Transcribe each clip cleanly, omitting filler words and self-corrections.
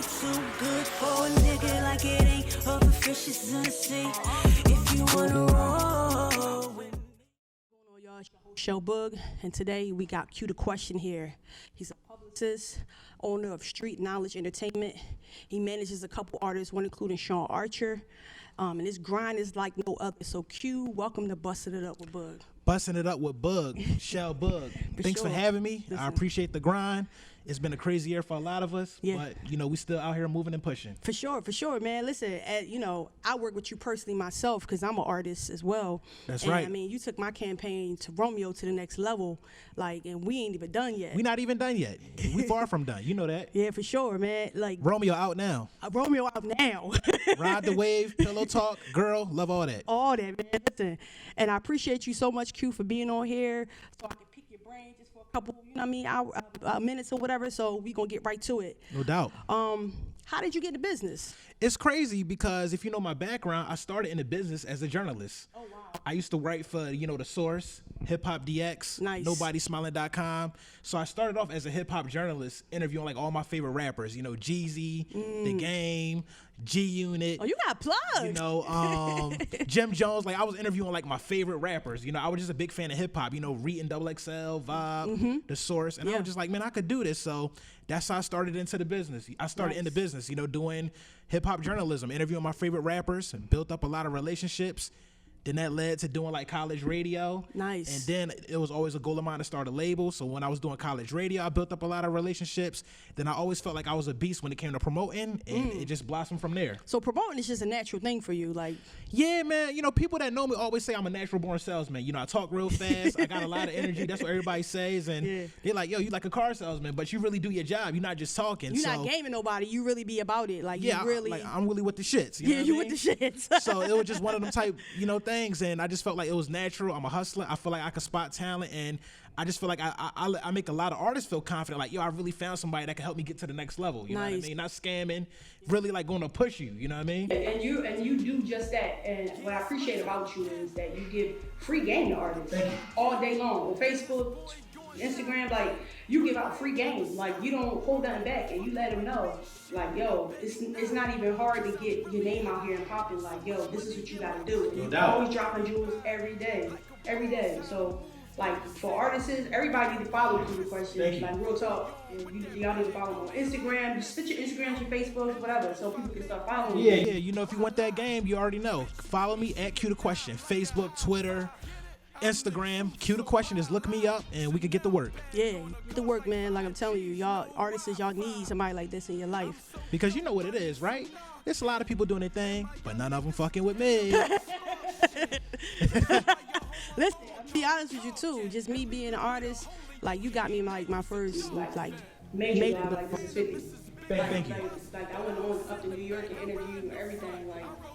too good for a nigga like it ain't other fishes in the sea. If you wanna roll with me. Y'all, it's your host, Show Boog, and today we got Q the Question here. He's a publicist, owner of Street Knowledge Entertainment. He manages a couple artists, one including Sean Archer. And his grind is like no other. So Q, welcome to Bustin' It Up with Boog. Busting it up with Boog, Shell Boog. Thanks for having me. Listen. I appreciate the grind. It's been a crazy year for a lot of us, Yeah. but we still out here moving and pushing. For sure, man. Listen, I work with you personally myself because I'm an artist as well. That's and, right. I mean, you took my campaign to Romeo to the next level, and we ain't even done yet. We not even done yet. We far from done. You know that. Yeah, for sure, man. Romeo out now. Romeo out now. Ride the wave, pillow talk, girl, love all that. All that, man. Listen, and I appreciate you so much, Q, for being on here so I can pick your brain just for a couple, minutes or whatever. So we gonna get right to it. No doubt. How did you get into business? It's crazy because if you know my background, I started in the business as a journalist. Oh, wow. I used to write for, The Source, Hip Hop DX, Nice. NobodySmiling.com. So I started off as a hip hop journalist, interviewing all my favorite rappers, Jeezy, The Game, G Unit. Oh, you got plugged. Jim Jones. I was interviewing my favorite rappers. I was just a big fan of hip hop. Reading XXL, Vibe, The Source, and I was just like, man, I could do this. So that's how I started into the business. I started in the business, doing hip hop journalism, interviewing my favorite rappers, and built up a lot of relationships. Then that led to doing college radio. Nice. And then it was always a goal of mine to start a label. So when I was doing college radio, I built up a lot of relationships. Then I always felt like I was a beast when it came to promoting, and it just blossomed from there. So promoting is just a natural thing for you, Yeah, man. People that know me always say I'm a natural born salesman. I talk real fast. I got a lot of energy. That's what everybody says. And they're like, yo, you like a car salesman, but you really do your job. You're not just talking. You're not gaming nobody. You really be about it. I'm really with the shits. You know what I mean? with the shits. So it was just one of them type, things. And I just felt like it was natural. I'm a hustler. I feel like I could spot talent. And I just feel like I make a lot of artists feel confident. I really found somebody that can help me get to the next level. You know what I mean? Not scamming, really going to push you. You know what I mean? And you do just that. And what I appreciate about you is that you give free game to artists all day long on Facebook, Instagram. You give out free games. You don't hold nothing back, and you let them know, yo, it's not even hard to get your name out here and popping. Yo, this is what you got to do. And you're always dropping jewels every day. So. For artists, everybody need to follow you the questions. Real talk. Y'all need to follow them on Instagram. Just switch your Instagram, your Facebook, whatever, so people can start following you. Yeah. If you want that game, you already know. Follow me at Q the Question. Facebook, Twitter, Instagram. Q the Question. Just look me up, and we can get to work. Yeah, get to work, man. I'm telling you, y'all artists, y'all need somebody like this in your life. Because you know what it is, right? There's a lot of people doing their thing, but none of them fucking with me. Listen, I'll be honest with you too. Just me being an artist, you got me my first major live, this is 50. Thank you. I went on up to New York and interviewed everything.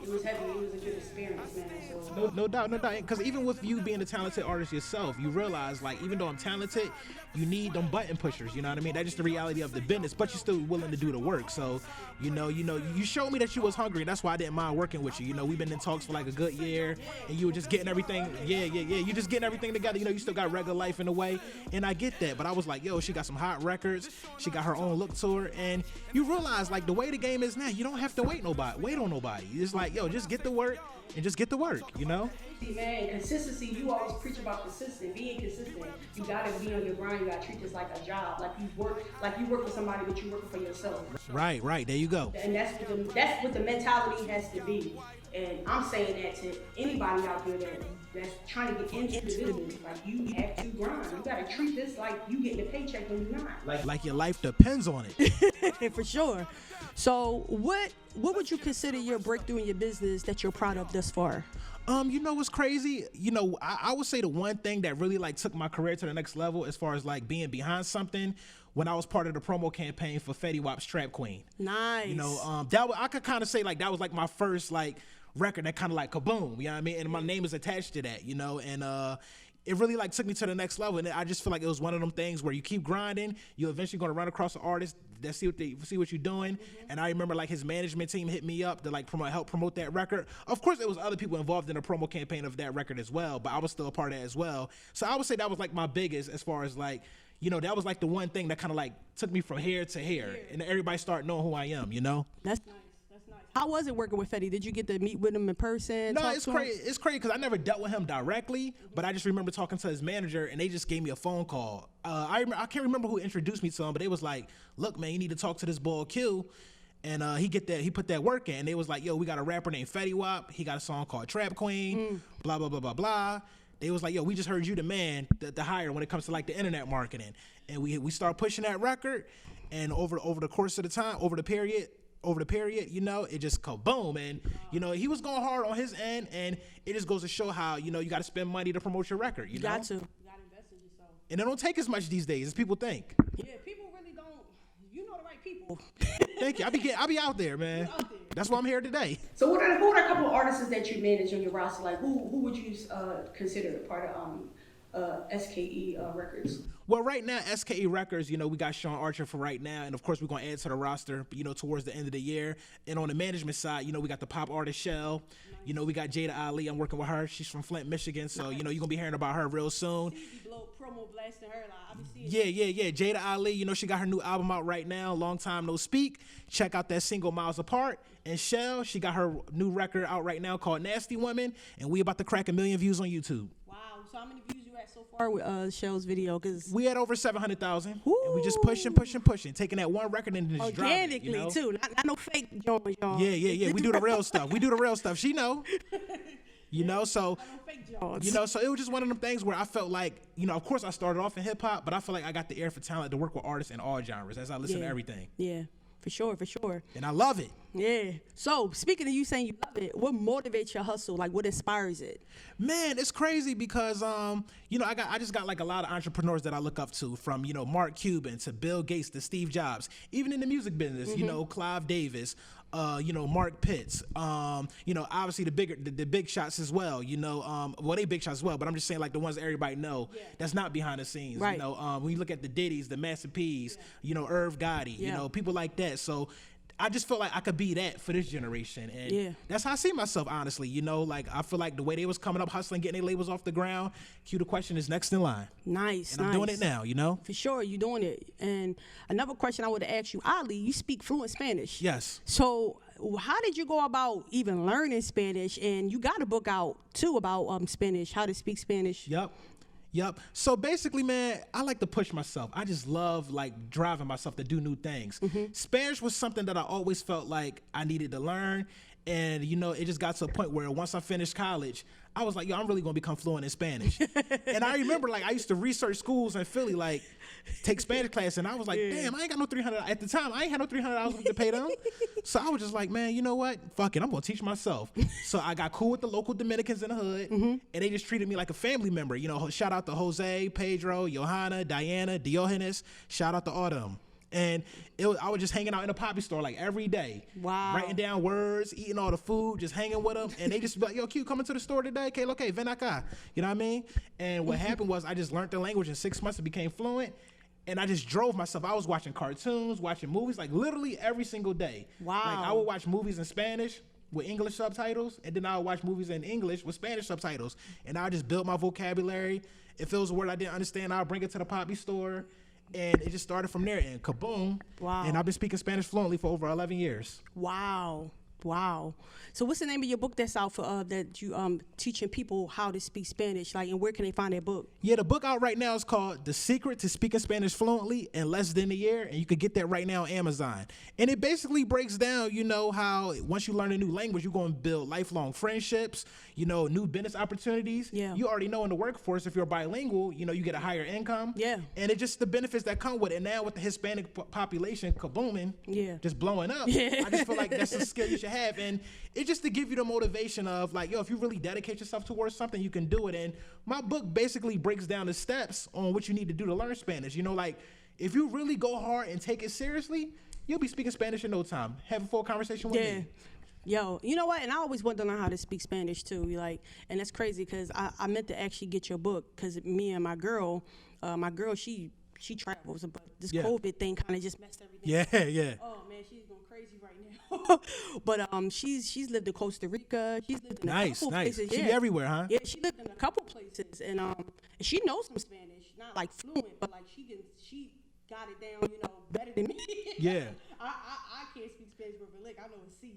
It was heavy. It was a good experience, man. So no doubt. Because even with you being a talented artist yourself, you realize even though I'm talented, you need them button pushers. You know what I mean? That's just the reality of the business. But you're still willing to do the work. So you showed me that you was hungry. That's why I didn't mind working with you. We've been in talks for a good year, and you were just getting everything. Yeah. You just getting everything together. You still got regular life in a way, and I get that. But I was like, yo, she got some hot records. She got her own look to her, and you realize the way the game is now, you don't have to wait on nobody. It's yo, just get to work and just get to work, Man, consistency, you always preach about consistency, being consistent. You gotta be on your grind, you gotta treat this like a job. You work with somebody, but you're working for yourself. Right, there you go. And that's what the mentality has to be. And I'm saying that to anybody out there that's trying to get into the business. You have to grind. You gotta treat this like you getting a paycheck when you're not. Like your life depends on it. For sure. So what would you consider your breakthrough in your business that you're proud of thus far? What's crazy? I would say the one thing that really took my career to the next level as far as being behind something, when I was part of the promo campaign for Fetty Wap's Trap Queen. Nice. I could kind of say that was my first record that kind of kaboom, you know what I mean? And my name is attached to that, and it really took me to the next level. And I just feel like it was one of them things where you keep grinding, you're eventually going to run across an artist that see what you're doing. And I remember his management team hit me up to help promote that record. Of course, there was other people involved in the promo campaign of that record as well, but I was still a part of that as well. So I would say that was my biggest as far as you know, that was like the one thing that kind of like took me from here to here, and everybody started knowing who I am, you know? That's nice. That's nice. How was it working with Fetty? Did you get to meet with him in person? No, it's crazy. It's crazy because I never dealt with him directly, but I just remember talking to his manager, and they just gave me a phone call. I can't remember who introduced me to him, but they was like, "Look, man, you need to talk to this boy Q." And he put that work in. And they was like, "Yo, we got a rapper named Fetty Wap. He got a song called Trap Queen. Blah blah blah blah blah." They was like, "Yo, we just heard you the man, the hire when it comes to like the internet marketing." And we start pushing that record, and over the course of the time, over the period, you know, it just kaboom. And you know, he was going hard on his end, and it just goes to show how, you know, you got to spend money to promote your record. You know? Got to. You got to invest in yourself. And it don't take as much these days as people think. Yeah, people really don't. You know the right people. Thank you. I be out there, man. Out there. That's why I'm here today. So who are a couple of artists that you manage on your roster? Like who would you consider part of SKE Records? Well, right now, SKE Records, you know, we got Sean Archer for right now, and of course, we're going to add to the roster, you know, towards the end of the year. And on the management side, you know, we got the pop artist Shell. You know, we got Jada Ali. I'm working with her. She's from Flint, Michigan, so, you know, you're going to be hearing about her real soon. Promo blasting her, like, I be seeing Yeah. Jada Ali, you know, she got her new album out right now, Long Time No Speak. Check out that single Miles Apart. And Shell, she got her new record out right now called Nasty Woman, and we about to crack 1 million views on YouTube. Wow, so how many views you at so far with Shell's video? Cause we had over 700,000, and we just pushing, taking that one record and just organically driving it, you know? too, not no fake joint, y'all. Yeah. We do the real stuff. She know. You know, so so it was just one of them things where I felt like, you know, of course I started off in hip hop, but I feel like I got the ear for talent to work with artists in all genres as I listen to everything. Yeah, for sure. And I love it. Yeah. So speaking of you saying you love it, what motivates your hustle? Like what inspires it? Man, it's crazy because you know, I just got like a lot of entrepreneurs that I look up to, from, you know, Mark Cuban to Bill Gates to Steve Jobs, even in the music business, you know, Clive Davis, you know, Mark Pitts, you know, obviously the big shots as well, you know, well, they big shots as well, but I'm just saying like the ones that everybody know that's not behind the scenes, you know, when you look at the Diddy's, the Master P's, you know, Irv Gotti, you know, people like that. So I just felt like I could be that for this generation, and that's how I see myself, honestly. You know, like I feel like the way they was coming up, hustling, getting their labels off the ground, Q the Question is next in line. Nice, and I'm doing it now, you know? For sure, you're doing it. And another question I would have asked you, Ali, you speak fluent Spanish. Yes. So how did you go about even learning Spanish? And you got a book out, too, about Spanish, how to speak Spanish. Yep. So basically, man, I like to push myself. I just love like driving myself to do new things. Spanish was something that I always felt like I needed to learn. And, you know, it just got to a point where once I finished college, I was like, yo, I'm really going to become fluent in Spanish. And I remember, like, I used to research schools in Philly, like, take Spanish class. And I was like, damn, I ain't got no $300. At the time, I ain't had no $300 to pay them. So I was just like, man, you know what? Fuck it, I'm going to teach myself. So I got cool with the local Dominicans in the hood. And they just treated me like a family member. You know, shout out to Jose, Pedro, Johanna, Diana, Diogenes. Shout out to all of them. And I was just hanging out in a poppy store like every day. Wow. Writing down words, eating all the food, just hanging with them. And they just be like, yo, Q, coming to the store today? Okay, ven acá. You know what I mean? And what happened was I just learned the language in 6 months and became fluent. And I just drove myself. I was watching cartoons, watching movies, like literally every single day. Wow. Like I would watch movies in Spanish with English subtitles, and then I would watch movies in English with Spanish subtitles. And I just built my vocabulary. If it was a word I didn't understand, I'll bring it to the poppy store. And it just started from there, and kaboom. Wow. And I've been speaking Spanish fluently for over 11 years. Wow. So what's the name of your book that's out for that you teaching people how to speak Spanish? Like, and where can they find that book? Yeah, the book out right now is called The Secret to Speaking Spanish Fluently in Less Than a Year, and you can get that right now on Amazon. And it basically breaks down, you know, how once you learn a new language, you're going to build lifelong friendships, you know, new business opportunities. Yeah. You already know in the workforce, if you're bilingual, you know, you get a higher income. Yeah. And it's just the benefits that come with it. And now with the Hispanic population kabooming, just blowing up, I just feel like that's a skill you should have. And it's just to give you the motivation of like, yo, if you really dedicate yourself towards something, you can do it. And my book basically breaks down the steps on what you need to do to learn Spanish. You know, like if you really go hard and take it seriously, you'll be speaking Spanish in no time. Have a full conversation with me. Yo, you know what? And I always wanted to learn how to speak Spanish too. Like, and that's crazy because I meant to actually get your book because me and my girl, she travels, but this COVID thing kind of just messed everything up. Yeah. Oh man, she's going crazy right now. But she's lived in Costa Rica. She's lived in a couple places. She be everywhere, huh? Yeah, she lived in a couple places, and she knows some Spanish. not like fluent, but like she got it down, better than me. Yeah. I can't speak Spanish with a lick. I know it's C.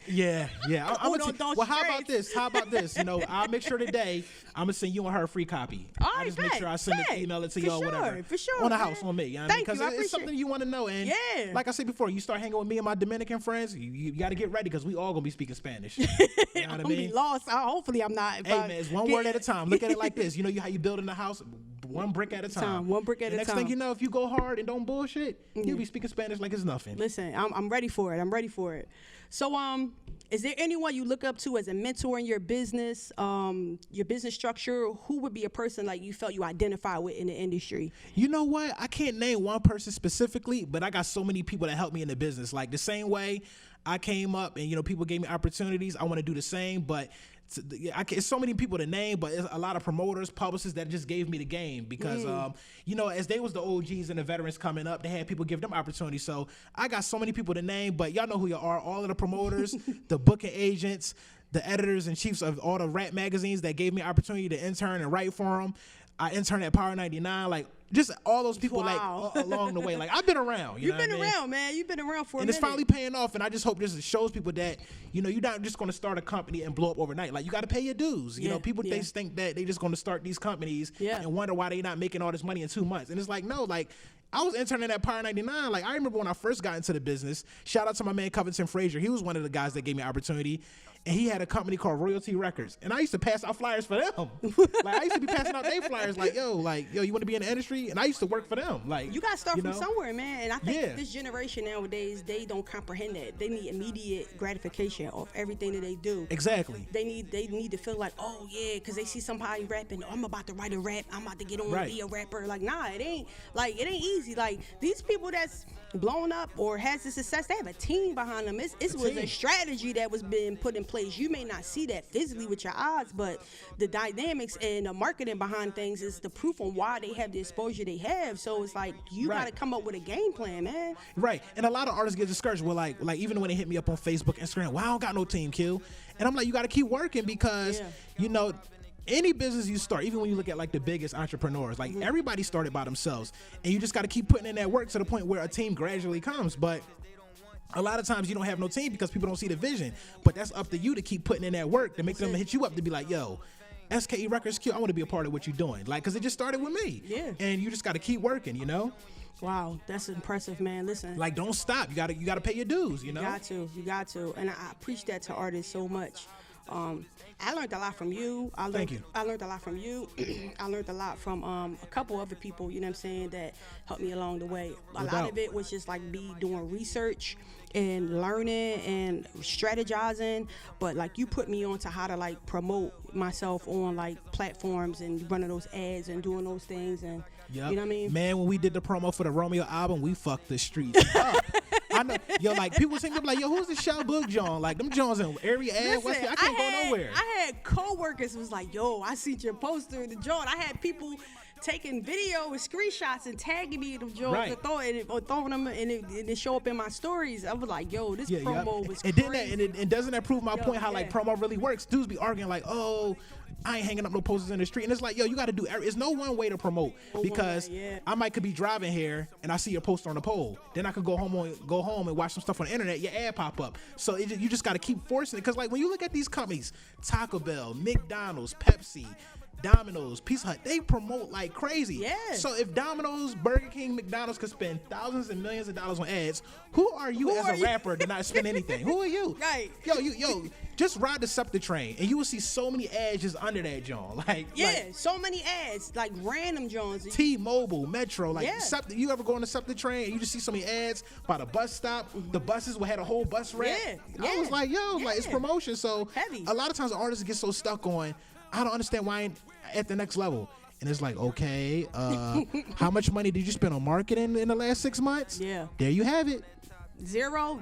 Yeah. Well, how about stress. this? I'll make sure today I'm gonna send you and her a free copy. All I'll right, just make sure I send it, email it to for y'all, sure, whatever. for sure, On the man. house, on me. You know Thank because you, I it's appreciate something you want to know. And Yeah. like I said before, you start hanging with me and my Dominican friends, you got to get ready because we all gonna be speaking Spanish. You know what I'm I gonna mean? be lost. Hopefully, I'm not. If Hey I man, it's one get- word at a time. Look at it like this. You know how you building a house, one brick at a time. One brick at The a next time. thing you know, if you go hard and don't bullshit, you'll be speaking Spanish like it's nothing. Listen, I'm ready for it. I'm ready for it. So, is there anyone you look up to as a mentor in your business structure? Who would be a person like you felt you identify with in the industry? You know what? I can't name one person specifically, but I got so many people that helped me in the business. Like the same way I came up and, people gave me opportunities, I want to do the same, but it's so many people to name, but it's a lot of promoters, publicists that just gave me the game because, as they was the OGs and the veterans coming up, they had people give them opportunities. So I got so many people to name, but y'all know who you are. All of the promoters, the booking agents, the editors and chiefs of all the rap magazines that gave me opportunity to intern and write for them. I interned at Power 99, like just all those people Wow. like along the way. Like I've been around. You've know what been I mean? around, man. You've been around for a And minute. it's finally paying off, and I just hope this shows people that, you're not just going to start a company and blow up overnight. Like, you got to pay your dues. People they think that they just going to start these companies and wonder why they not making all this money in 2 months. And it's like, no, like, I was interning at Power 99. Like, I remember when I first got into the business, shout out to my man Covington Frazier. He was one of the guys that gave me opportunity. And he had a company called Royalty Records. And I used to pass out flyers for them. Like, I used to be passing out their flyers like, yo, you want to be in the industry? And I used to work for them. Like, you got to start from somewhere, man. And I think this generation nowadays, they don't comprehend that. They need immediate gratification of everything that they do. Exactly. They need to feel like, oh, yeah, because they see somebody rapping. Oh, I'm about to write a rap. I'm about to get on and be a rapper. Like, nah, it ain't easy. Like, these people that's blown up or has the success, they have a team behind them. It was a strategy that was being put in place. You may not see that physically with your eyes, but the dynamics and the marketing behind things is the proof on why they have the exposure they have. So it's like you got to come up with a game plan, man. Right. And a lot of artists get discouraged with like even when they hit me up on Facebook, Instagram, well, I don't got no team, Q. And I'm like, you got to keep working because, any business you start, even when you look at like the biggest entrepreneurs, like everybody started by themselves, and you just got to keep putting in that work to the point where a team gradually comes. But a lot of times you don't have no team because people don't see the vision. But that's up to you to keep putting in that work to make them hit you up to be like, yo, SKE Records Q, I want to be a part of what you're doing. Like, because it just started with me. Yeah. And you just got to keep working, Wow, that's impressive, man. Listen. Like, don't stop. You gotta pay your dues, You got to. And I preach that to artists so much. I learned a lot from you. Thank you. I learned a lot from you. I learned a lot from a couple other people, that helped me along the way. A lot of it was just like me doing research and learning and strategizing, but like you put me on to how to like promote myself on like platforms and running those ads and doing those things, and you know what I mean? Man, when we did the promo for the Romeo album, we fucked the streets up. I know, like people think like, yo, who's the Shell Boog John? Like them Johns in every ad, Listen, I can't go nowhere. I had co-workers was like, yo, I see your poster in the joint. I had people taking video and screenshots and tagging me in them joints or throwing them and it show up in my stories. I was like, yo, this promo was and crazy. And doesn't that prove my point how like promo really works? Dudes be arguing like, oh, I ain't hanging up no posters in the street. And it's like, yo, you got to do it's no one way to promote because I could be driving here and I see your poster on the pole. Then I could go home and watch some stuff on the internet. Your ad pop up. So you just got to keep forcing it because like when you look at these companies, Taco Bell, McDonald's, Pepsi, Domino's, Pizza Hut, they promote like crazy. Yeah. So if Domino's, Burger King, McDonald's could spend thousands and millions of dollars on ads, who are you as a rapper to not spend anything? Who are you? Right. Yo, just ride the SEPTA train and you will see so many ads just under that joint. So many ads, like random joints. T-Mobile, Metro, SEPTA, you ever go on the SEPTA train and you just see so many ads by the bus stop, the buses will had a whole bus rack. I was like, yo, like it's promotion. So heavy. A lot of times artists get so stuck on, I don't understand why I ain't at the next level. And it's like, okay, how much money did you spend on marketing in the last 6 months? Yeah. There you have it. Zero.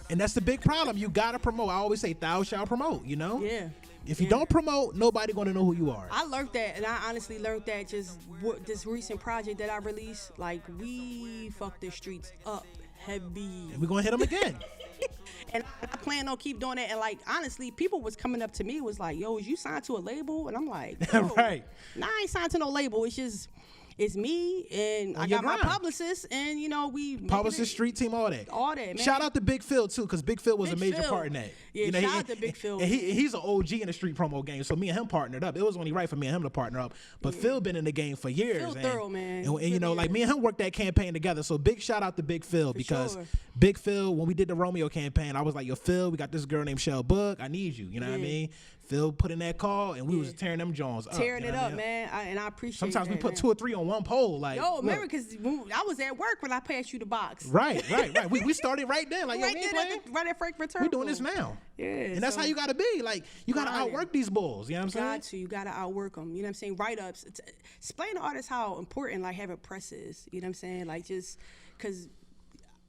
And that's the big problem. You got to promote. I always say thou shalt promote, Yeah. If you don't promote, nobody going to know who you are. I learned that, and I honestly learned that just this recent project that I released. Like, we fucked the streets up heavy. And we're going to hit them again. And I plan on keep doing that. And like honestly, people was coming up to me was like, "Yo, is you signed to a label?" And I'm like, right. Nah, I ain't signed to no label. It's just it's me and I got my publicist, and you know we publicist, street team, all that, man. Shout out to Big Phil too, because Big Phil was a major part in that. Yeah, you know, shout out to Big Phil. And he's an OG in the street promo game, so me and him partnered up. It was only right for me and him to partner up. But Phil been in the game for years. Phil thorough, man. And you know, like me and him worked that campaign together. So big shout out to Big Phil, because Big Phil, when we did the Romeo campaign, I was like, yo, Phil, we got this girl named Shell Boog. I need you. You know what I mean? Phil put in that call, and we was tearing them Jones up. Tearing it up, man. And I appreciate Sometimes that, we put man. 2 or 3 on one pole. Like, yo, remember, because I was at work when I passed you the box. Right. We started right there. Like, right yo, we ain't there, playing. right at Frankfurt We're doing this now. Yeah. And that's how you got to be. Like, you got to outwork these bulls. You know what I'm saying? You got to outwork them. You know what I'm saying? Write-ups. Explain to artists how important, like, having press is. You know what I'm saying? Like, just because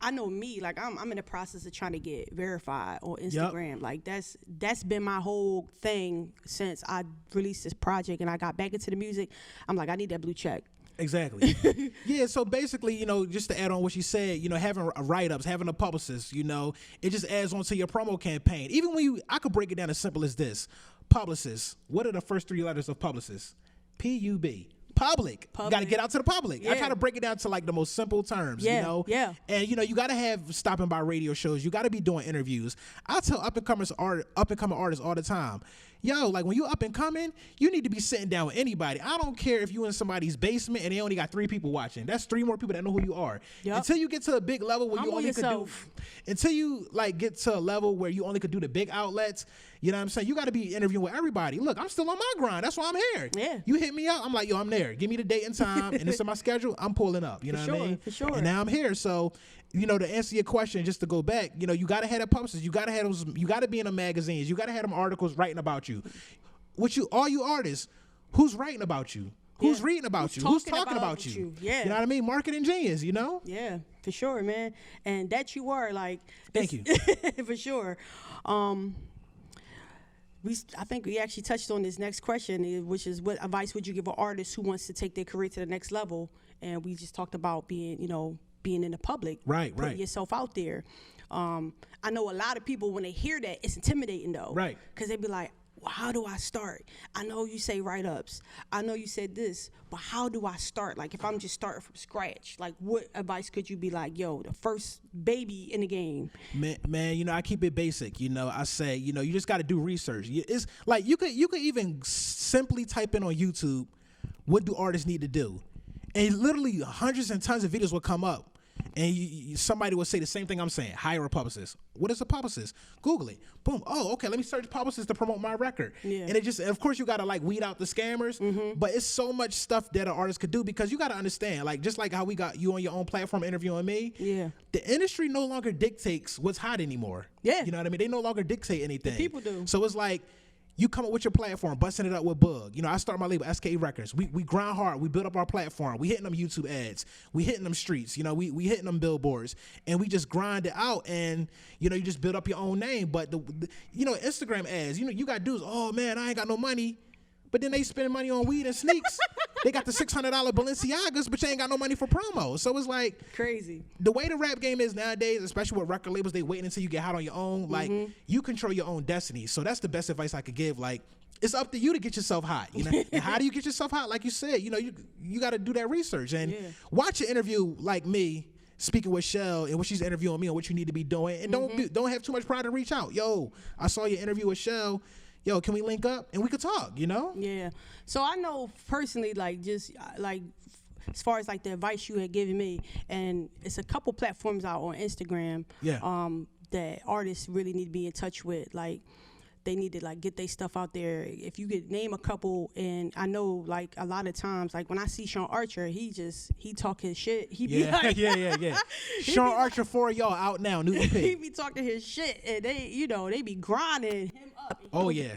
I know me, like I'm in the process of trying to get verified on Instagram. Yep. Like that's been my whole thing since I released this project and I got back into the music. I'm like, I need that blue check. Exactly. Yeah, so basically, you know, just to add on what you said, you know, having write-ups, having a publicist, you know, it just adds on to your promo campaign. Even when I could break it down as simple as this. Publicist. What are the first 3 letters of publicist? P-U-B. Public. You got to get out to the public. Yeah. I try to break it down to like the most simple terms, you know? Yeah. And, you know, you got to have stopping by radio shows. You got to be doing interviews. I tell up-and-coming artists all the time, yo, like when you up and coming, you need to be sitting down with anybody. I don't care if you in somebody's basement and they only got 3 people watching. That's 3 more people that know who you are. Yep. Until you get to a big level where you only could do, until you like get to a level where you only could do the big outlets, you know what I'm saying? You got to be interviewing with everybody. Look, I'm still on my grind. That's why I'm here. Yeah. You hit me up, I'm like, yo, I'm there. Give me the date and time, and it's in my schedule. I'm pulling up. You know what I mean? For sure. And now I'm here. So, you know, to answer your question, just to go back, you know, you got to have a publicist. You got to have those. You got to be in the magazines. You got to have them articles writing about you. All you artists, who's writing about you? Who's reading about you? Who's talking about you? Yeah. You know what I mean? Marketing genius, you know? Yeah, for sure, man. And that you are, like... Thank you. For sure. I think we actually touched on this next question, which is what advice would you give an artist who wants to take their career to the next level? And we just talked about being in the public. Right. Putting yourself out there. I know a lot of people, when they hear that, it's intimidating, though. Right. Because they be like, well, how do I start? I know you say write-ups. I know you said this, but how do I start? Like, if I'm just starting from scratch, like, what advice could you be like, yo, the first baby in the game? Man, you know, I keep it basic. You know, I say, you know, you just got to do research. It's like you could even simply type in on YouTube, what do artists need to do? And literally hundreds and tons of videos will come up. And somebody will say the same thing I'm saying. Hire a publicist. What is a publicist? Google it. Boom. Oh, okay. Let me search publicist to promote my record. Yeah. And of course, you got to like weed out the scammers. Mm-hmm. But it's so much stuff that an artist could do, because you got to understand, like, just like how we got you on your own platform interviewing me. Yeah. The industry no longer dictates what's hot anymore. Yeah. You know what I mean? They no longer dictate anything. The people do. So it's like, you come up with your platform, busting it up with Boog. You know, I start my label, SKE Records. We grind hard. We build up our platform. We hitting them YouTube ads. We hitting them streets. You know, we hitting them billboards. And we just grind it out. And, you know, you just build up your own name. But, you know, Instagram ads, you know, you got dudes, oh, man, I ain't got no money. But then they spend money on weed and sneaks. They got the $600 Balenciagas, but you ain't got no money for promo. So it's like crazy. The way the rap game is nowadays, especially with record labels, they waiting until you get hot on your own. Like, you control your own destiny. So that's the best advice I could give. Like, it's up to you to get yourself hot. You know, and how do you get yourself hot? Like you said, you know, you got to do that research and watch an interview like me speaking with Shell and when she's interviewing me on what you need to be doing. And don't have too much pride to reach out. Yo, I saw your interview with Shell. Yo, can we link up and we could talk, you know? Yeah. So I know personally, like, just like as far as like the advice you had given me, and it's a couple platforms out on Instagram that artists really need to be in touch with. Like, they need to like get their stuff out there. If you could name a couple, and I know like a lot of times, like when I see Sean Archer, he talk his shit. He be like, yeah. Sean Archer for y'all out now, new EP. He be talking his shit, and they be grinding him up. Oh yeah.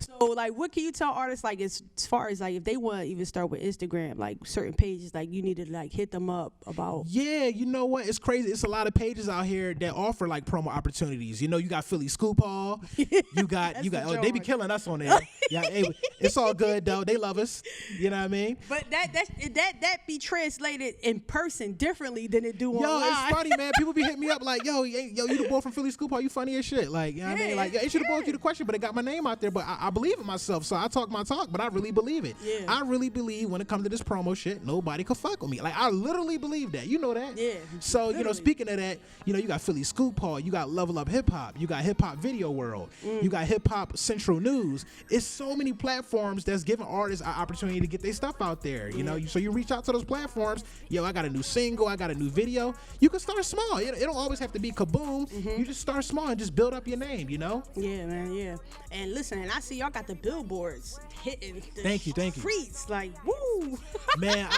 So So, like, what can you tell artists, like, as far as, like, if they want to even start with Instagram, like, certain pages, like, you need to, like, hit them up about? Yeah, you know what? It's crazy. It's a lot of pages out here that offer, like, promo opportunities. You know, you got Philly Scoop Hall. You got, oh, they be killing us on there. Yeah, hey, it's all good, though. They love us. You know what I mean? But that be translated in person differently than it do online. Yo, it's funny, man. People be hitting me up like, yo, you the boy from Philly Scoop Hall. You funny as shit. Like, you know what I mean? Like, it should have both you the question, but it got my name out there. But I believe in myself, so I talk my talk, but I really believe it. Yeah. I really believe when it comes to this promo shit, nobody can fuck with me. Like, I literally believe that. You know that? Yeah. So, literally. you know, speaking of that, you know, you got Philly Scoop Hall, you got Level Up Hip Hop, you got Hip Hop Video World, you got Hip Hop Central News. It's so many platforms that's giving artists an opportunity to get their stuff out there. You know, so you reach out to those platforms. Yo, I got a new single, I got a new video. You can start small. It don't always have to be kaboom. You just start small and just build up your name, you know? Yeah, man, yeah. And listen, and I see y'all got the billboards hitting the Thank you. streets, like, woo. Man,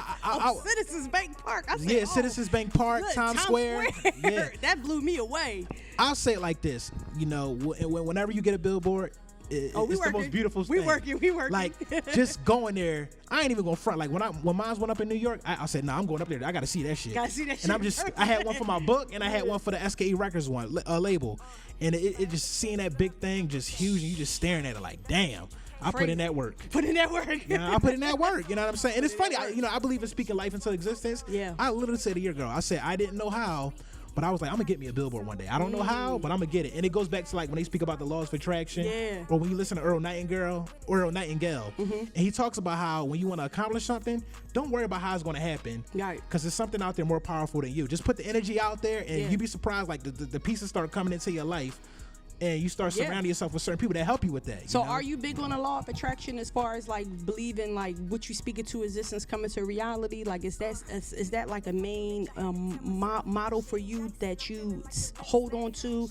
Citizens Bank Park. I said, yeah, Citizens Bank Park, look, Times Square. Yeah. That blew me away. I'll say it like this, you know, whenever you get a billboard, it's the most beautiful thing. We working. Like, just going there, I ain't even gonna front. Like, when mine went up in New York, I said, nah, I'm going up there. I gotta see that shit. And I had one for my book, and I had one for the SKE Records label. And it just seeing that big thing, just huge, and you just staring at it like, damn. I put in that work. Yeah, I put in that work. You know what I'm saying? And it's funny. I believe in speaking life into existence. Yeah. I literally said a year ago, I said I didn't know how, but I was like, I'm gonna get me a billboard one day. I don't know how, but I'm gonna get it. And it goes back to like when they speak about the laws of attraction, or when you listen to Earl Nightingale, and he talks about how when you want to accomplish something, don't worry about how it's gonna happen, right? Because there's something out there more powerful than you. Just put the energy out there, and you'd be surprised. Like the pieces start coming into your life. And you start surrounding yourself with certain people that help you with that. So are you big on the law of attraction as far as like believing like what you speak into existence coming to reality? Like is that like a main model for you that you hold on to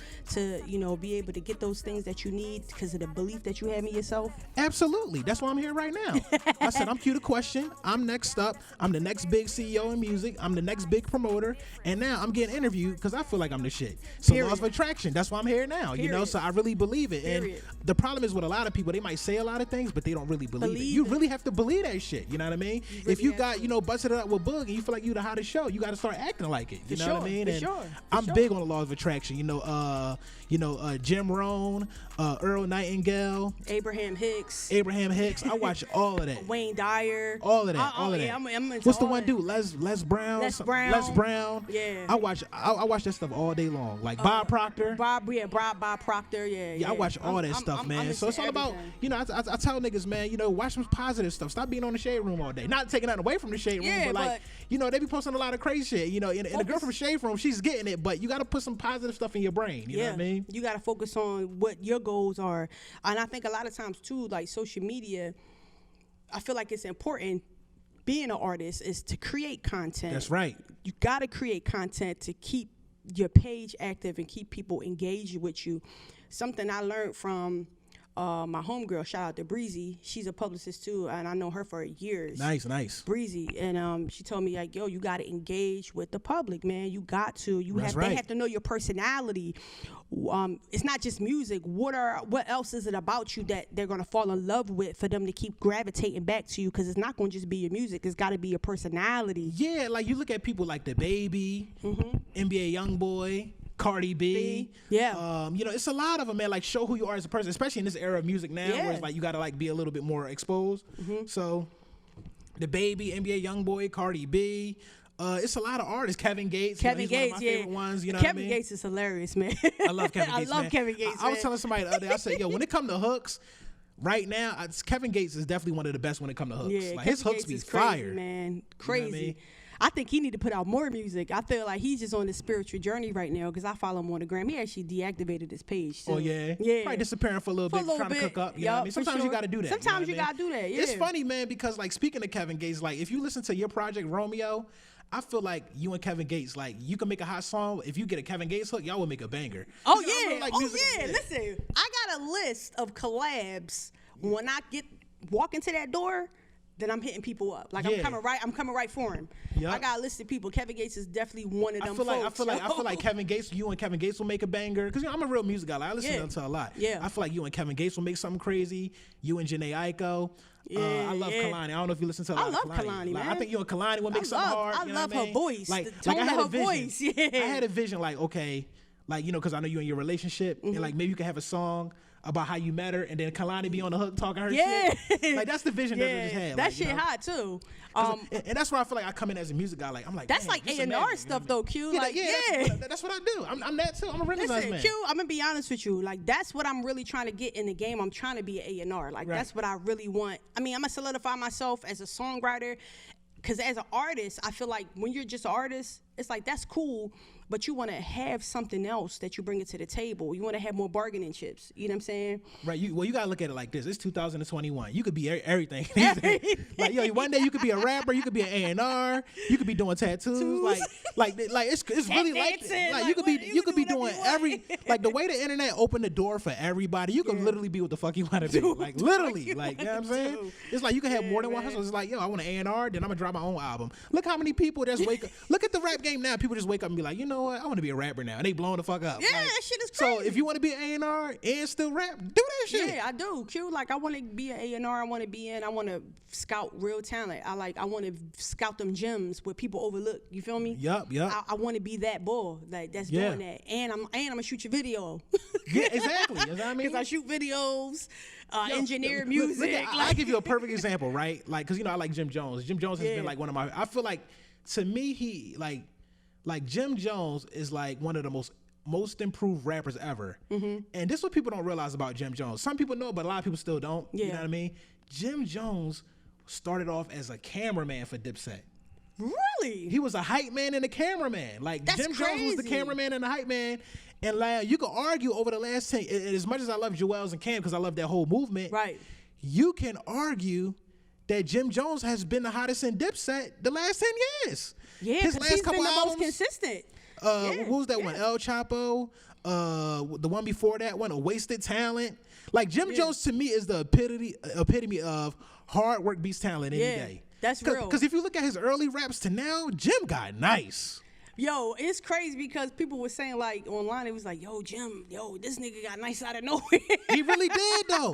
you know be able to get those things that you need because of the belief that you have in yourself? Absolutely. That's why I'm here right now. I said I'm cue to question. I'm next up. I'm the next big CEO in music. I'm the next big promoter. And now I'm getting interviewed because I feel like I'm the shit. So laws of attraction. That's why I'm here now. You know. So I really believe it. And the problem is with a lot of people, they might say a lot of things, but they don't really believe it. You really have to believe that shit. You know what I mean? If you got, Busted It Up with Boog and you feel like you the hottest show, you got to start acting like it. You know what I mean? And I'm big on the laws of attraction. Jim Rohn, Earl Nightingale, Abraham Hicks. I watch all of that. Wayne Dyer. All of that. I'm into What's the all one that. dude? Les Brown. Les Brown. Yeah. I watch that stuff all day long. Like Bob Proctor. Bob Proctor. Yeah, I watch all that stuff, man. So it's all about, I tell niggas, man, watch some positive stuff. Stop being on the Shade Room all day. Not taking that away from the Shade Room, but like, they be posting a lot of crazy shit. And the girl from Shade Room, she's getting it, but you got to put some positive stuff in your brain. You know what I mean? You got to focus on what your goals are. And I think a lot of times, too, like social media, I feel like it's important. Being an artist is to create content. That's right. You got to create content to keep your page active and keep people engaged with you. Something I learned from my homegirl, shout out to Breezy. She's a publicist too, and I know her for years. Nice. Breezy, and she told me like, yo, you got to engage with the public, man. You got to. They have to know your personality. It's not just music. What else is it about you that they're gonna fall in love with for them to keep gravitating back to you? Because it's not gonna just be your music. It's got to be your personality. Yeah, like you look at people like the Baby, NBA YoungBoy, Cardi B. Yeah. It's a lot of them, man. Like, show who you are as a person, especially in this era of music now, where it's like you gotta like be a little bit more exposed. So, the Baby, NBA YoungBoy, Cardi B. It's a lot of artists. Kevin Gates. He's one of my favorite ones. Kevin Gates is hilarious, man. I love Kevin Gates. Kevin Gates. I was telling somebody the other day. I said, when it comes to hooks. Right now, Kevin Gates is definitely one of the best when it comes to hooks. Yeah, like his hooks be fire, man. You Crazy. know what I mean? I think he need to put out more music. I feel like he's just on this spiritual journey right now because I follow him on the gram. He actually deactivated his page too. Oh yeah, Probably disappearing for a little bit, trying to cook up. You know what I mean? Sometimes you got to do that. Sometimes you got to do that. Yeah. It's funny, man, because like speaking of Kevin Gates, like if you listen to your project Romeo, I feel like you and Kevin Gates, like you can make a hot song. If you get a Kevin Gates hook, y'all will make a banger. Oh yeah, music. Listen, I got a list of collabs. When I walk into that door, then I'm hitting people up. Like Yeah. I'm coming right for him. Yup. I got a list of people. Kevin Gates is definitely one of them. I feel like Kevin Gates, you and Kevin Gates will make a banger. Because I'm a real music guy. Like, I listen to a lot. Yeah. I feel like you and Kevin Gates will make something crazy. You and Janae Aiko. I love Kalani. I don't know if you listen to a lot I love of Kalani. Kalani, Like, man. I think you and Kalani will make something hard. I You know love what I her mean? voice. Like, The tone I had of a her vision. voice. Yeah. I had a vision like, okay, like, you know, because I know you in your relationship, and like maybe you can have a song about how you met her, and then Kalani be on the hook talking her shit. Like, that's the vision that we just had. That like, shit you know? hot too. And that's where I feel like I come in as a music guy. Like, I'm like, That's man, like this A&R amazing, stuff you know though, what I Q. mean? Like, That's what I do. I'm that too. I'm a Renaissance Listen, man. Q, I'm gonna be honest with you. Like, that's what I'm really trying to get in the game. I'm trying to be an A&R. Like, Right. that's what I really want. I mean, I'm gonna solidify myself as a songwriter. Because as an artist, I feel like when you're just an artist, it's like, that's cool, but you want to have something else that you bring it to the table. You want to have more bargaining chips. You know what I'm saying? Right. You got to look at it like this. It's 2021. You could be everything. Like, yo, one day you could be a rapper. You could be an A&R. You could be doing tattoos. Like it's really like dancing, like like, you could what- be you you can could be do doing whatever you every want. like the way the internet opened the door for everybody. You could literally be what the fuck you want to be. Like, literally. Like, you know what I'm saying? do. It's like you can have more than one man. hustle. It's like, yo, I want an A&R. Then I'm gonna drop my own album. Look how many people just wake up. Look at the rap game now. People just wake up and be like, you know what? I want to be a rapper now. And they blowing the fuck up. Yeah, Like, that shit is So crazy. if you want to be an A&R and still rap, do that shit. Yeah, I do. Q, like, I want to be an A&R. I want to be in. I want to scout real talent. I want to scout them gems where people overlook. You feel me? Yup. I want to be that bull that's Yeah. doing that. And I'm gonna shoot your video. Yeah, exactly. You know what I mean? Because I shoot videos, Yo, engineer look, music. I'll give you a perfect example, right? Like, because, you know, I like Jim Jones. Jim Jones has Yeah. been like one of my, I feel like, to me, he, like Jim Jones is like one of the most improved rappers ever. And this is what people don't realize about Jim Jones. Some people know, but a lot of people still don't. You Yeah. know what I mean? Jim Jones started off as a cameraman for Dipset. Really? He was a hype man and a cameraman. Like, That's Jim Jones was the crazy. cameraman and the hype man. And like, you can argue over the last 10, and as much as I love Joel's and Cam, because I love that whole movement, Right. you can argue that Jim Jones has been the hottest in Dipset the last 10 years. Yeah, because he's been the most consistent. What was that one? El Chapo. The one before that one, A Wasted Talent. Like, Jim Jones to me is the epitome of hard work beats talent any day. That's real. Because if you look at his early raps to now, Jim got nice. Yo, it's crazy because people were saying, like, online, it was like, yo, Jim, this nigga got nice out of nowhere. He really did though.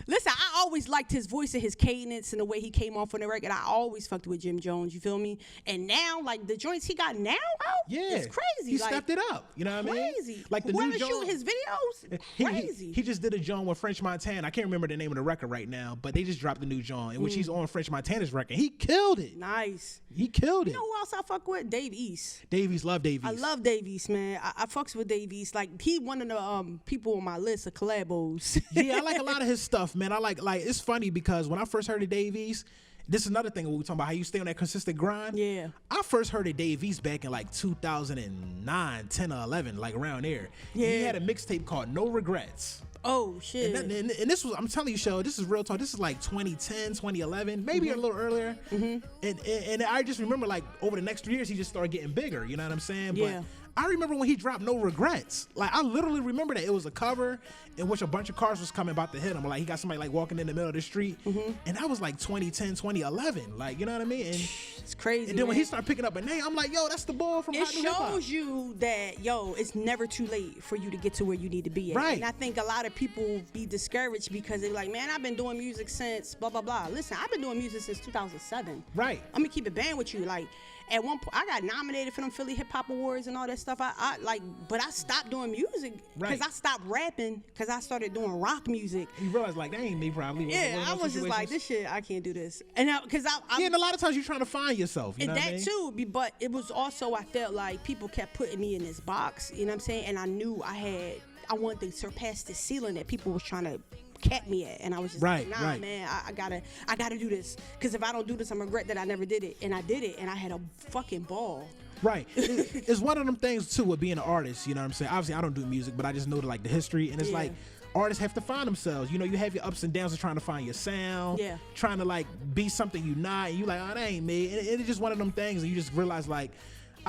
Listen, I always liked his voice and his cadence and the way he came off on the record. I always fucked with Jim Jones, you feel me? And now, like, the joints he got now out, Yeah, it's crazy. He like, stepped it up. You know what I mean? Crazy. Like the Whoever new Jones. shoot his videos, crazy. He just did a Joan with French Montana. I can't remember the name of the record right now, but they just dropped the new Joan, in which he's on French Montana's record. He killed it. Nice. He killed it. You know who else I fuck with? Dave East. Davies, love Davies. I love Dave East, man. I fucks with Dave East. Like, he one of the people on my list of collabos. Yeah, I like a lot of his stuff, man. I like it's funny because when I first heard of Dave East, this is another thing we were talking about, how you stay on that consistent grind. Yeah. I first heard of Dave East back in like 2009, 10 or 11, like around there. Yeah. He had a mixtape called No Regrets. Oh, shit. And this was, I'm telling you, show, this is real talk. This is like 2010, 2011, maybe a little earlier. And I just remember, like, over the next 3 years, he just started getting bigger. You know what I'm saying? Yeah. But I remember when he dropped No Regrets. Like, I literally remember that. It was a cover in which a bunch of cars was coming about to hit him. Like, he got somebody, like, walking in the middle of the street. And that was, like, 2010, 2011. Like, you know what I mean? And It's crazy. then when man. he started picking up a name, I'm like, yo, that's the ball from It Hot New Hip Hop. shows you that, yo, it's never too late for you to get to where you need to be at. Right. And I think a lot of people be discouraged because they're like, man, I've been doing music since blah, blah, blah. Listen, I've been doing music since 2007. Right. I'm going to keep it banned with you. Like, at one point, I got nominated for them Philly Hip Hop Awards and all that stuff. But I stopped doing music because Right. I stopped rapping because I started doing rock music. You realize, like, that ain't me probably. One Yeah, of I those was just like, situations. this shit, I can't do this. And because I Yeah, and a lot of times you're trying to find yourself. You know and what I that mean? too, but it was also, I felt like people kept putting me in this box, you know what I'm saying? And I knew I wanted to surpass the ceiling that people was trying to cap me at. And I was just Right, like, nah, right. man, I gotta do this. Because if I don't do this, I'm regret that I never did it. And I did it, and I had a fucking ball. Right. It's one of them things too with being an artist, you know what I'm saying? Obviously I don't do music, but I just know like the history, and it's Yeah. like artists have to find themselves. You know, you have your ups and downs of trying to find your sound, Yeah. trying to like be something you not, and you like, oh, that ain't me. And it's just one of them things, and you just realize like,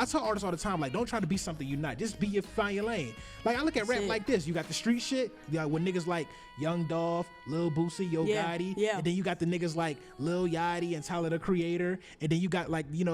I tell artists all the time, like, don't try to be something you're not. Just find your lane. Like, I look at rap like this. You got the street shit, with niggas like Young Dolph, Lil Boosie, Yo Gotti. Yeah. And then you got the niggas like Lil Yachty and Tyler, the Creator. And then you got like, you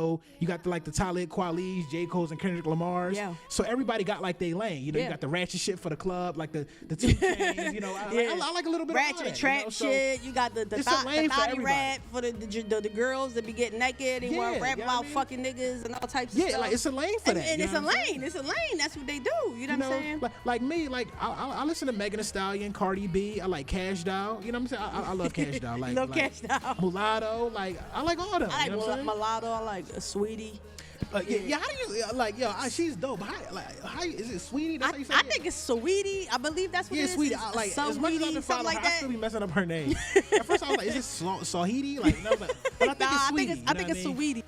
got the Talib Kweli's, J. Cole's, and Kendrick Lamar's. Yeah. So everybody got like they lane. You got the ratchet shit for the club, like the 2 chains, I like a little bit ratchet of all that, trap shit. You got the thotty rap for the girls that be getting naked and want to rap about fucking niggas and all types of stuff. Yeah, like it's a lane for that. And it's a lane. It's a lane. That's what they do. You know what I'm saying? Like me, like I listen to Megan Thee Stallion, Cardi B. I like Cash Doll. You know what I'm saying? I love Cash Doll. Like, love Cash Doll. Mulatto. Like I like all them. I like Mulatto. I like Sweetie. How do you she's dope. How is it Sweetie? That's how you say I it? think it's Sweetie. I believe that's what it is. Sweetie. It's Like as much as Sweetie, I've been something following like her, that. I still be messing up her name. At first I was like, is this Sahidi? Like, no, but I think it's Sweetie. I think it's Sweetie.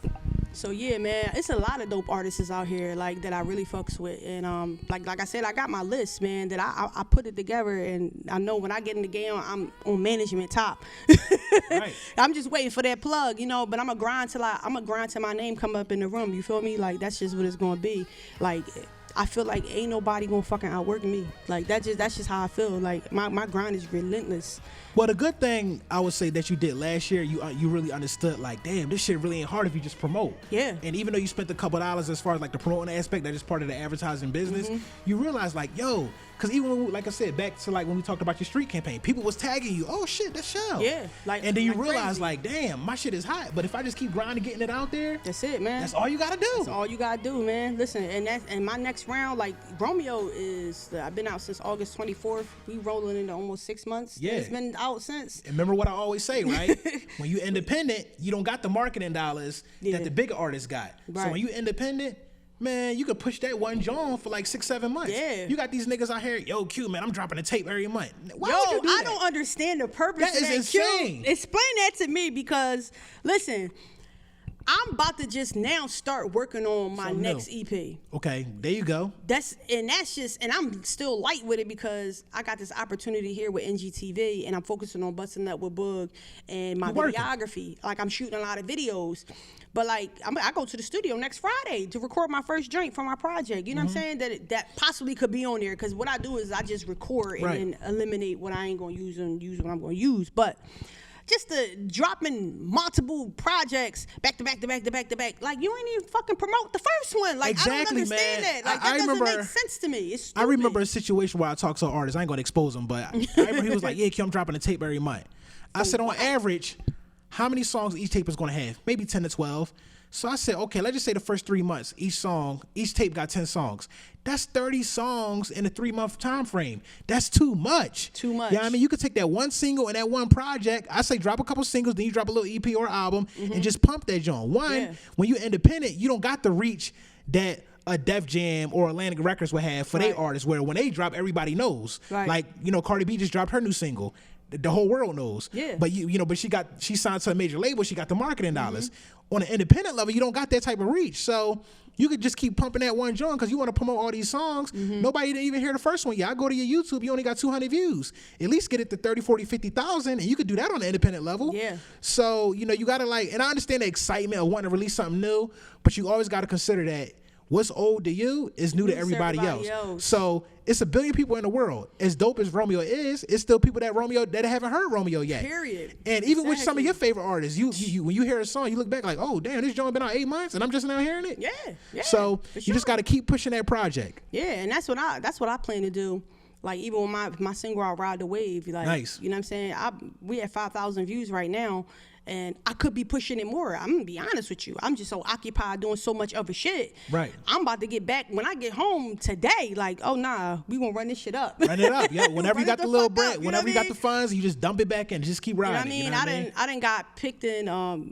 So yeah, man, it's a lot of dope artists out here like that I really fucks with, and like I said, I got my list, man. That I put it together, and I know when I get in the game, I'm on management top. Right. I'm just waiting for that plug, but I'm gonna grind till my name come up in the room. You feel me? Like that's just what it's gonna be. Like I feel like ain't nobody gonna fucking outwork me. Like that's just how I feel. Like my grind is relentless. Well, the good thing I would say that you did last year, you really understood, like, damn, this shit really ain't hard if you just promote. Yeah. And even though you spent a couple dollars as far as like the promoting aspect, that is part of the advertising business, you realize like, yo, because even when, like I said, back to like when we talked about your street campaign, people was tagging you, oh shit, that's Shell. Yeah. And then you realize crazy. like, damn, my shit is hot. But if I just keep grinding, getting it out there, That's it, man. that's all you gotta do. That's all you gotta do, man. Listen, and my next round, like Romeo is, I've been out since August 24th. We rolling into almost 6 months. Yeah. It's been out since. And remember what I always say, right? When you independent, you don't got the marketing dollars that the bigger artists got. Right. So when you independent, man, you could push that one John for like 6-7 months. Yeah. You got these niggas out here, yo, Q, man, I'm dropping a tape every month. Why Yo, would you do I that? don't understand the purpose That of is that. insane. Q. Explain that to me because, listen, I'm about to just now start working on my Something next new. EP. Okay, there you go. That's just, and I'm still light with it because I got this opportunity here with NGTV, and I'm focusing on busting up with Boog and my You working. videography. Like I'm shooting a lot of videos, but like I go to the studio next Friday to record my first joint for my project. You know what I'm saying? That possibly could be on there because what I do is I just record Right. and then eliminate what I ain't gonna use and use what I'm gonna use, but. Just the dropping multiple projects back to back to back to back to back. Like you ain't even fucking promote the first one. Like I don't Exactly, understand man. that. Like I that doesn't remember- make sense to me. It's I stupid. remember a situation where I talked to an artist. I ain't gonna expose him, but I remember he was like, yeah, Q, I'm dropping a tape every month. I said, on average, how many songs each tape is gonna have? Maybe 10 to 12. So I said, okay, let's just say the first 3 months, each tape got 10 songs. That's 30 songs in a 3-month time frame. That's too much. Too much. Yeah, I mean, you could take that one single and that one project. I say drop a couple singles, then you drop a little EP or album and just pump that joint. One, when you're independent, you don't got the reach that a Def Jam or Atlantic Records would have for their artists, where when they drop, everybody knows. Right. Like, Cardi B just dropped her new single. The whole world knows. Yeah. But but she signed to a major label. She got the marketing dollars. On an independent level, you don't got that type of reach. So you could just keep pumping that one joint because you want to promote all these songs. Nobody didn't even hear the first one. Yeah, I go to your YouTube, you only got 200 views. At least get it to 30, 40, 50,000, and you could do that on the independent level. Yeah. So, you got to and I understand the excitement of wanting to release something new, but you always got to consider that what's old to you is new to everybody else. So it's a billion people in the world. As dope as Romeo is, it's still people that haven't heard Romeo yet. Period. And even with some of your favorite artists, you when you hear a song, you look back like, oh damn, this joint been out 8 months and I'm just now hearing it. Yeah. So for you just sure. got to keep pushing that project. Yeah, and that's what I plan to do. Like even with my single, I Ride the Wave. Like, Nice. You know what I'm saying? We at 5,000 views right now. And I could be pushing it more. I'm gonna be honest with you. I'm just so occupied doing so much other shit. Right. I'm about to get back when I get home today. Like, oh nah, we gonna run this shit up. Run it up, yeah. Whenever you got the little bread, up, whenever you got the funds, you just dump it back in. Just keep riding. You know what I mean? I didn't got picked in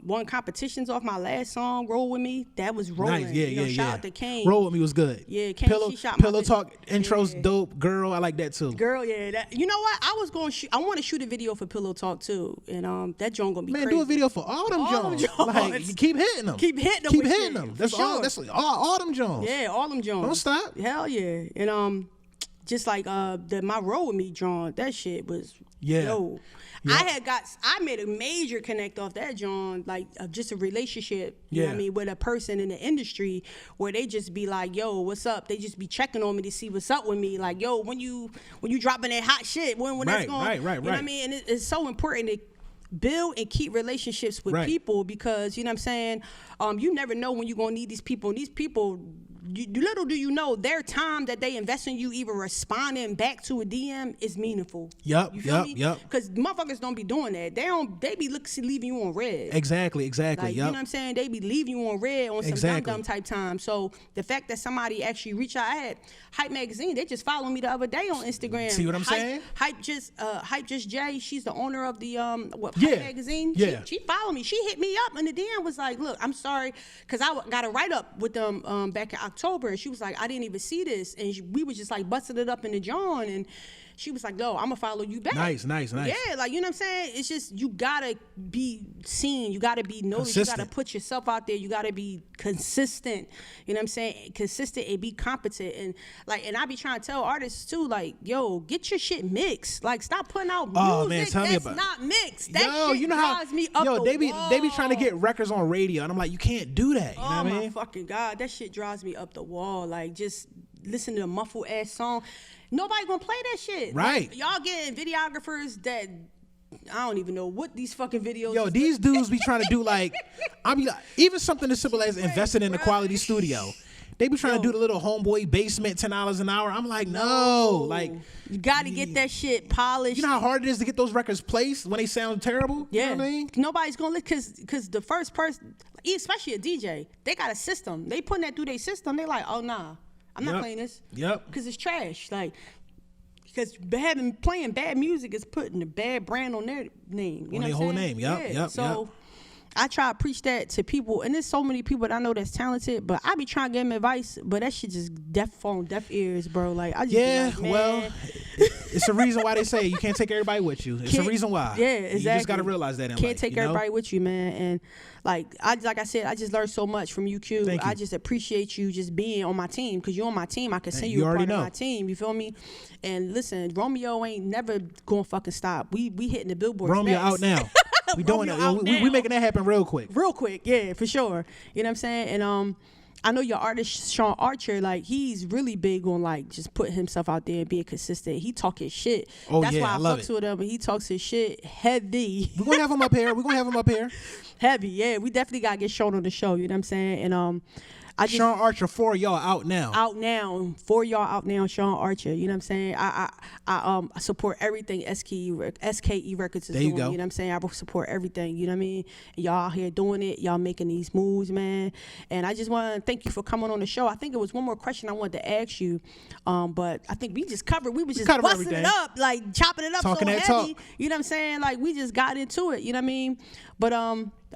won competitions off my last song, Roll With Me. That was rolling. Nice, yeah. Shout out to Kane. Roll With Me was good. Yeah, Kane, Pillow, she shot my Pillow video. Talk intros dope. Girl, I like that too. Girl, yeah. You know what? I was going to shoot. I want to shoot a video for Pillow Talk too, and that joint gonna be Man, crazy. do a video for all them Jones. Like, you keep hitting them. Keep hitting them. Keep with hitting shit, them. for That's all. sure. That's all them Jones. Yeah, all them Jones. Don't stop. Hell yeah. And just like my Roll With Me John, that shit was yo. Yeah. I made a major connect off that John, like just a relationship, you know what I mean, with a person in the industry where they just be like, yo, what's up? They just be checking on me to see what's up with me. Like, yo, when you dropping that hot shit, when that's going, you know what I mean? And it's so important to build and keep relationships with people because, you know what I'm saying, you never know when you're going to need these people. And these people, little do you know, their time that they invest in you, even responding back to a DM, is meaningful. Yep. Because motherfuckers don't be doing that. They be leaving you on red. Exactly. Like, you know what I'm saying? They be leaving you on red on some dumb type time. So the fact that somebody actually reached out, I had Hype Magazine, they just followed me the other day on Instagram. See what I'm saying? Hype Just Jay, she's the owner of the Hype Magazine. Yeah. She followed me. She hit me up in the DM, was like, look, I'm sorry, because I got a write-up with them back in October, and she was like, I didn't even see this, and we was just like busting it up in the John, and she was like, no, I'm gonna follow you back. Nice. Yeah, like, you know what I'm saying? It's just, you gotta be seen, you gotta be noticed, you gotta put yourself out there, you gotta be consistent, you know what I'm saying? Consistent and be competent. And like, and I be trying to tell artists too, like, yo, get your shit mixed. Like, stop putting out music that's not mixed. That shit drives me up the wall. They be trying to get records on radio, and I'm like, you can't do that. You know what I mean? Oh my fucking God, that shit drives me up the wall. Like, just listen to a muffled ass song. Nobody gonna play that shit. Right. Like, y'all getting videographers that I don't even know what these fucking videos. Yo, these dudes be trying to do like, I be like, even something as simple as investing in a quality studio. They be trying to do the little homeboy basement, $10 an hour. I'm like, no, like you gotta get that shit polished. You know how hard it is to get those records placed when they sound terrible? Yeah, you know what I mean? Nobody's gonna because the first person, especially a DJ, they got a system. They putting that through their system. They like, oh nah, I'm not playing this. Because it's trash. Like, because playing bad music is putting a bad brand on their name. You know what I'm saying? Whole name. Yep. So I try to preach that to people, and there's so many people that I know that's talented, but I be trying to give them advice, but that shit just fall on deaf ears, bro. Like, I just be like, man. Well, it's a reason why they say you can't take everybody with you. It's a reason why. Yeah, exactly. You just gotta realize that in life. Can't take everybody with you, man. And like I said, I just learned so much from you, Q. Thank you. I just appreciate you just being on my team, because you're on my team. I can say you're a part of my team. You feel me? And listen, Romeo ain't never gonna fucking stop. We hitting the billboard. Romeo out now. We doing it. We making that happen real quick. Yeah, for sure. You know what I'm saying? And I know your artist Sean Archer, like, he's really big on like just putting himself out there and being consistent. He talk his shit. That's why I fucks with him. And he talks his shit heavy. We're gonna have him up here. Heavy, yeah. We definitely gotta get Sean on the show. You know what I'm saying? And Sean Archer, for y'all out now. For y'all out now, Sean Archer. You know what I'm saying? I support everything SKE Records is doing. You know what I'm saying? I support everything. You know what I mean? And y'all out here doing it. Y'all making these moves, man. And I just want to thank you for coming on the show. I think it was one more question I wanted to ask you, but I think we just covered. We was just busting everything. It up, like chopping it up, talking so heavy. Talk. You know what I'm saying? Like, we just got into it. You know what I mean? But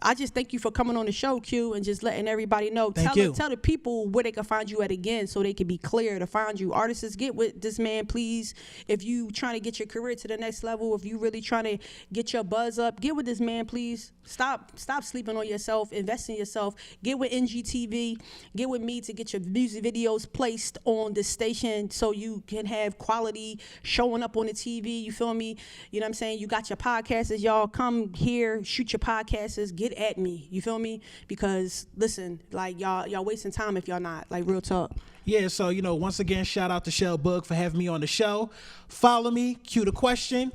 I just thank you for coming on the show, Q, and just letting everybody know. Tell the people where they can find you at again, so they can be clear to find you. Artists, get with this man, please. If you trying to get your career to the next level, if you really trying to get your buzz up, get with this man, please. Stop sleeping on yourself. Invest in yourself. Get with NGTV. Get with me to get your music videos placed on the station, so you can have quality showing up on the TV. You feel me? You know what I'm saying? You got your podcasters, y'all. Come here, shoot your podcasters. Get at me. You feel me? Because listen, like, y'all wasting time if y'all not. Like, real talk. Yeah, so, you know, once again, shout out to Shell Boog for having me on the show. Follow me, Q the Question,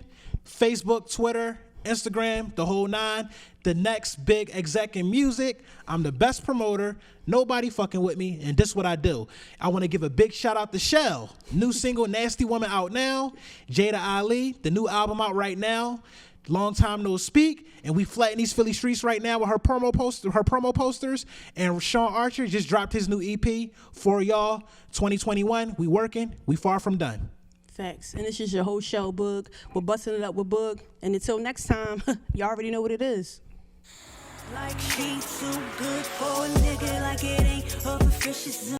Facebook, Twitter, Instagram, the whole 9. The next big exec in music. I'm the best promoter. Nobody fucking with me, and this is what I do. I want to give a big shout out to Shell. New single, Nasty Woman, out now. Jada Ali, the new album out right now. Long time no speak, and we flatting these Philly streets right now with her promo posters. And Sean Archer just dropped his new EP for y'all. 2021, we working. We far from done. Facts. And this is your whole show, Boog. We're busting it up with Boog. And until next time, you already know what it is. Like she's too good for a nigga, like it ain't her fishes.